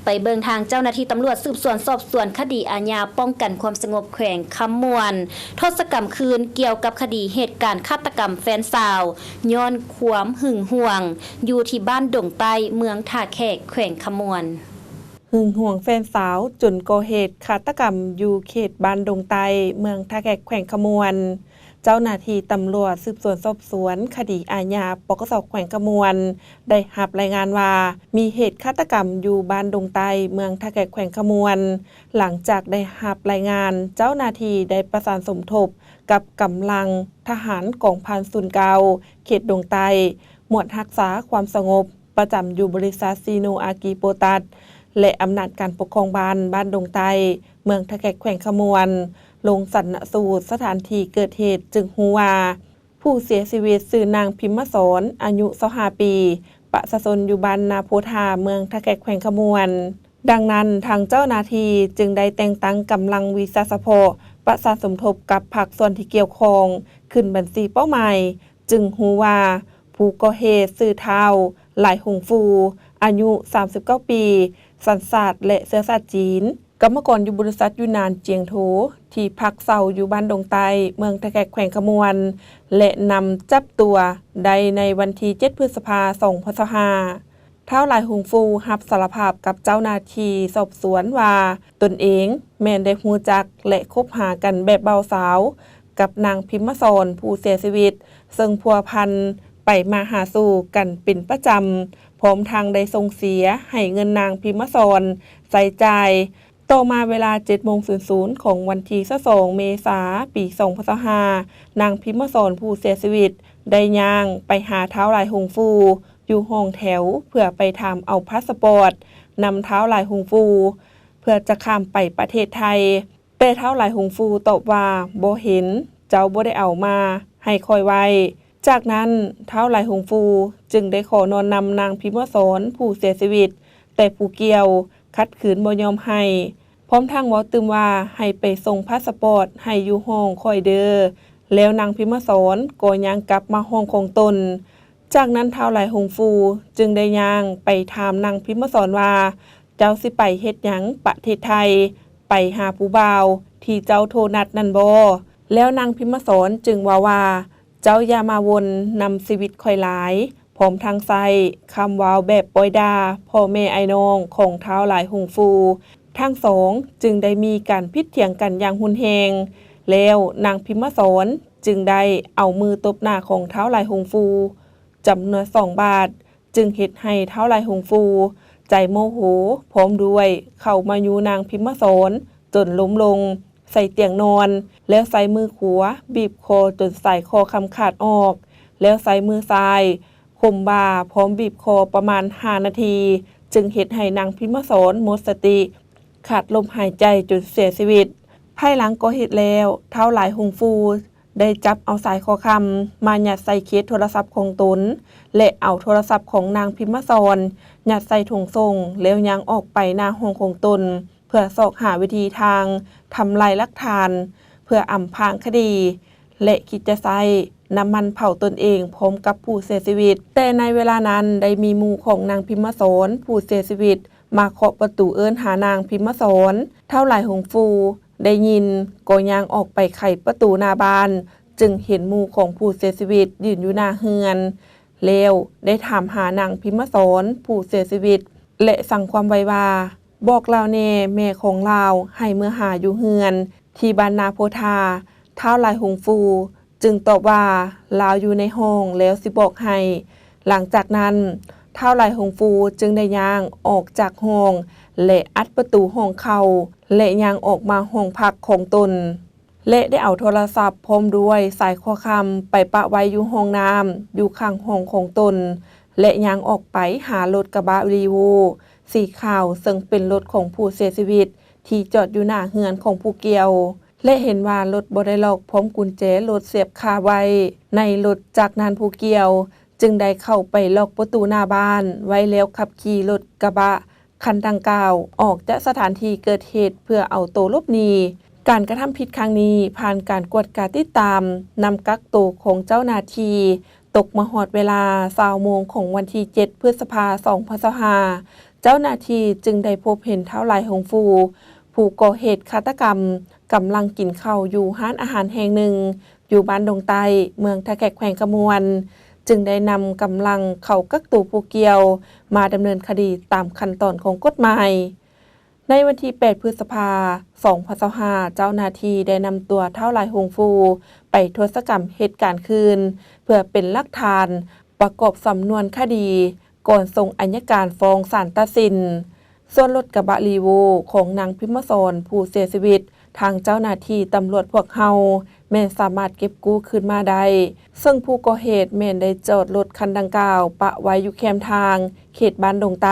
ไปเบิงทางเจ้าหน้าที่ตำรวจสืบสวนสอบสวนคดีอาญาป้องกันความสงบแขวงคำมวนทศกรรมคืนเกี่ยวกับคดีเหตุการณ์ฆาตกรรมแฟนสาวย้อนความหึงหวงอยู่ที่บ้านดงใต้เมืองท่าแขกแขวงคำมวนหึงหวงแฟนสาวจนก่อเหตุฆาตกรรมอยู่เขตบ้านดงไตเมืองท่าแขกแขวงขมวนเจ้าหน้าที่ตำรวจสืบสวนสอบสวนคดีอาญาปกส.แขวงขมวนได้รับรายงานว่ามีเหตุฆาตกรรมอยู่บ้านดงไตเมืองท่าแขกแขวงขมวนหลังจากได้รับรายงานเจ้าหน้าที่ได้ประสานสมทบกับกำลังทหารกองพันศูนย์เกาเขตดงไตหมวดรักษาความสงบประจำอยู่บริษัทซีโนอากีโปตัสและอำนาจการปกครองบ้านดงไตเมืองท่าแขกแขวงขมวนลงสันสูตรสถานที่เกิดเหตุจึงฮู้ว่าผู้เสียชีวิตชื่อนางพิมพ์สอนอายุ25ปีประชาชนอยู่บ้านนาโพธาเมืองท่าแขกแขวงขมวนดังนั้นทางเจ้าหน้าที่จึงได้แต่งตั้งกำลังวิสาสะเฉพาะประสานสมทบกับภาคส่วนที่เกี่ยวข้องขึ้นบัญชีเป้าหมายจึงฮู้ว่าผู้ก่อเหตุชื่อเฒ่าหลายหงฟูอายุ39ปีสัญชาติและเชื้อสายจีนกรรมกรอยู่บริษัทยูนานเจียงโถที่พักเซาอยู่บ้านดงไตเมืองท่าแขกแขวงขมวนและนำจับตัวได้ในวันที่7 พฤษภาคม 2025ท้าวหลายหงฟูรับสารภาพกับเจ้าหน้าที่สอบสวนว่าตนเองแม่นได้รู้จักและคบหากันแบบเบาสาวกับนางพิมพ์สอนผู้เสียชีวิตซึ่งพัวพันไปมาหาสู่กันเป็นประจำพร้อมทางได้ส่งเสียให้เงินนางพิมพ์สอนใส่ใจต่อมาเวลา 7:00 ของวันที่22 เมษายน ปี 2025นางพิมพ์สอนผู้เสียชีวิตได้ย่างไปหาท้าวหลายหงฟูอยู่ห้องแถวเพื่อไปถามเอาพาสปอร์ตนำท้าวหลายหงฟูเพื่อจะข้ามไปประเทศไทยแต่ท้าวหลายหงฟูตอบว่าบ่เห็นเจ้าบ่ได้เอามาให้คอยไว้จากนั้นท้าวหลายหงฟูจึงได้ขอนอนนำนางพิมพ์สอนผู้เสียชีวิตแต่ผู้เกี่ยวขัดขืนบ่ยอมให้พร้อมทั้งเว้าตึมว่าให้ไปส่งพาสปอร์ตให้อยู่ห้องคอยเด้อแล้วนางพิมพ์สอนก็ย่างกลับมาห้องของตนจากนั้นท้าวหลายหงฟูจึงได้ย่างไปถามนางพิมพ์สอนว่าเจ้าสิไปเฮ็ดหยังประเทศไทยไปหาผู้บ่าวที่เจ้าโทรนัดนั่นบ่แล้วนางพิมพ์สอนจึงว่าเจ้าอย่ามาวนนำชีวิตข่อยหลายพร้อมทางใส่คำว้าวแบบปอยดาพ่อแม่ไอ้น้องของท้าวหลายหงฟูทั้งสองจึงได้มีการพิดเถียงกันอย่างหุนแฮงแล้วนางพิมพ์สอนจึงได้เอามือตบหน้าของท้าวหลายหงฟูจำนวน2 บาทจึงเฮ็ดให้ท้าวหลายหงฟูใจโมโหพร้อมด้วยเข้ามาอยู่นางพิมพ์สอนจนล้มลงใส่เตียงนอนแล้วใส่มือขวาบีบคอจนสายคอคำขาดออกแล้วใส่มือซ้ายข่มบ่าพร้อมบีบคอประมาณ5 นาทีจึงเฮ็ดให้นางพิมพ์สอนหมดสติขาดลมหายใจจนเสียชีวิตภายหลังก่อเหตุแล้วท้าวหลายหงฟูได้จับเอาสายคอคำมายัดใส่เคสโทรศัพท์ของตนและเอาโทรศัพท์ของนางพิมพ์สอนยัดใส่ถุงส่งแล้วย่างออกไปหน้าห้องของตนเพื่อสอกหาวิธีทางทำลายหลักฐานเพื่ออำพรางคดีและคิดจะใช้น้ำมันเผาตนเองพร้อมกับผู้เสียชีวิตแต่ในเวลานั้นได้มีหมู่ของนางพิมพ์สอนผู้เสียชีวิตมาเคาะประตูเอิ้นหานางพิมพ์สอนเท่าหลายหงฟูได้ยินก็ย่างออกไปไขประตูหน้าบ้านจึงเห็นหมู่ของผู้เสียชีวิตยืนอยู่หน้าเฮือนแล้วได้ถามหานางพิมพ์สอนผู้เสียชีวิตและสั่งความไว้ว่าบอกลาวแน่แม่ของลาวให้เมื่อหาอยู่เฮือนที่บ้านนาโพธาเท่าหลายหงฟูจึงตอบว่าลาวอยู่ในห้องแล้วสิบอกให้หลังจากนั้นเท่าหลายหงฟูจึงได้ย่างออกจากห้องและอัดประตูห้องเข้าและย่างออกมาห้องพักของตนและได้เอาโทรศัพท์พร้อมด้วยสายข้อคำไปปะไว้อยู่ห้องน้ำอยู่ข้างห้องของตนและย่างออกไปหารถกระบะรีโวสีขาวซึ่งเป็นรถของผู้เสียชีวิตที่จอดอยู่หน้าเฮือนของผู้เกี่ยวและเห็นว่ารถบ่ได้ล็อกพร้อมกุญแจรถเสียบคาไว้ในรถจากนั้นผู้เกี่ยวจึงได้เข้าไปล็อกประตูหน้าบ้านไว้แล้วขับขี่รถกระบะคันดังกล่าวออกจากสถานที่เกิดเหตุเพื่อเอาตัวหลบหนีการกระทำผิดครั้งนี้ผ่านการกวดการติดตามนำกักตัวของเจ้าหน้าที่ ตกมาฮอดเวลา20 โมงของวันที่7 พฤษภาคม 2025 เจ้าหน้าที่จึงได้พบเห็นเท้าลายหงฟู ผู้ก่อเหตุฆาตกรรมกำลังกินข้าวอยู่ร้านอาหารแห่งหนึ่ง อยู่บ้านดงไตเมืองท่าแขกแขวงขมวน จึงได้นำกำลังเข้ากักตัวผู้เกี่ยว มาดำเนินคดีตามขั้นตอนของกฎหมาย ในวันที่ 8 พฤษภาคม 2025 เจ้าหน้าที่ได้นำตัวเท้าลายหงฟู ไปทศกรรมเหตุการณ์คืน เพื่อเป็นหลักฐานประกอบสำนวนคดี ก่อนส่งอัยการฟ้องศาลตัดสิน ส่วนรถกระบะลีโวของนางพิมพ์สรผู้เสียชีวิต ทางเจ้าหน้าที่ตำรวจพวกเฮาแม่นสามารถเก็บกู้คืนมาได้ ซึ่งผู้ก่อเหตุแม่นได้จอดรถคันดังกล่าวปะไว้อยู่แคมทาง เขตบ้านดงไต